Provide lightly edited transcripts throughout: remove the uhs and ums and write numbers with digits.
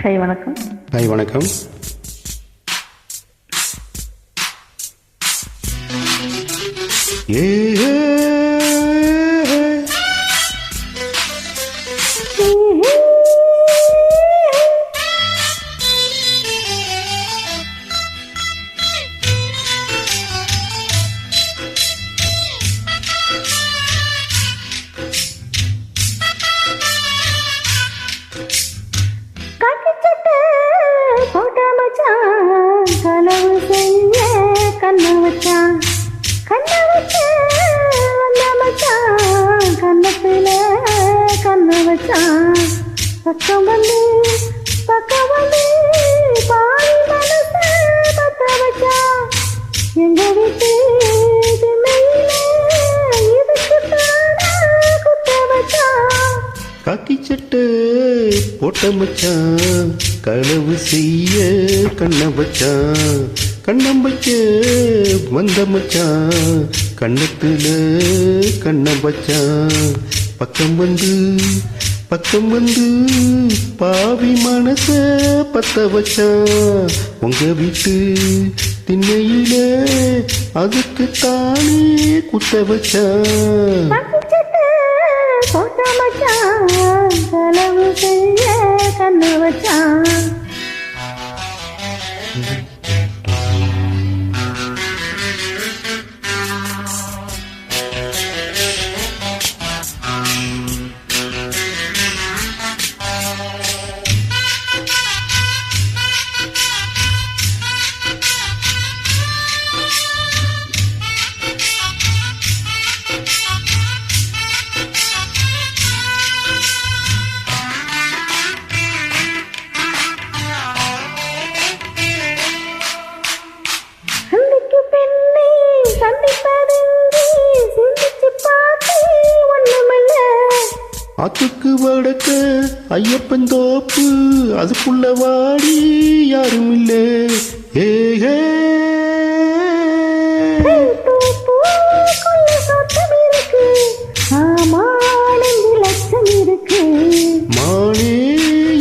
Hi வணக்கம். Hi வணக்கம். கனவு செய்ய கண்ண வச்சான், கண்ண வச்ச வந்த மச்சான், கண்ணத்துல கண்ண வச்சான். பக்கம் வந்து பாடி மனச பத்த வச்சான். எங்க வீட்டு திண்ணையில இதுக்கு தானா குத்த வச்சான். காக்கி சட்டை போட்ட மச்சான், களவு செய்ய கண்ண வச்சான். கண்ணம் வச்ச வந்த மச்சான், கண்ணத்துல கண்ண வச்சான். பக்கம் வந்து பாவி மனச பத்த வச்சான். உங்க வீட்டு திண்ணையில அதுக்கு தானே குத்த வச்சான். கனவு செய்ய கண்ண வச்சான். ஆத்துக்கு வடக்க ஐயப்பன் தோப்பு, அதுக்குள்ள வாடி யாரும் இல்ல. ஏகே மானே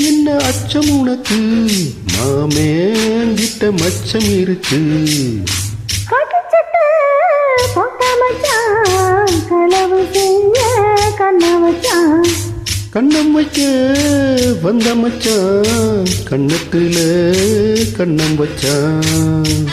என்ன அச்சம் உனக்கு, மாமேங்கிட்ட மச்சம் இருக்கு. களவு செய்ய கண்ண வச்சான். கண்ணம் வைக்க வந்த மச்சான், கண்ணத்துல கண்ணம் வச்சான்.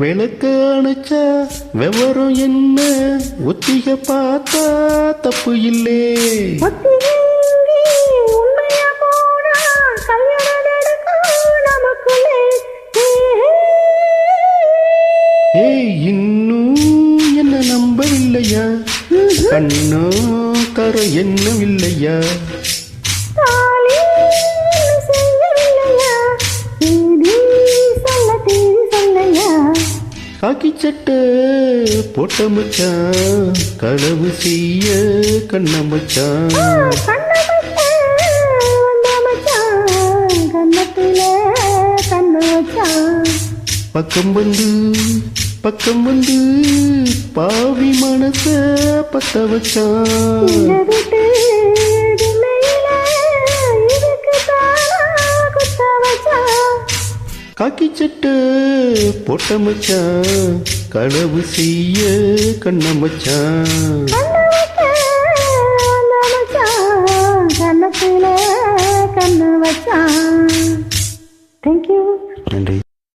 விளக்க அணைச்சா விவரம் என்ன, ஒத்திக பார்த்தா தப்பு இல்லே. ஏய் இன்னும் என்ன நம்பவில்லையா, கண்ணோ தர என்னவில்லையா. காக்கி சட்டை போட்ட மச்சான், களவு செய்ய கண்ண மச்சான். பக்கம் வந்து பாவி மனச பத்த வச்சான். காக்கி சட்டை போட்ட மச்சான், களவு செய்ய கண்ண மச்சான்.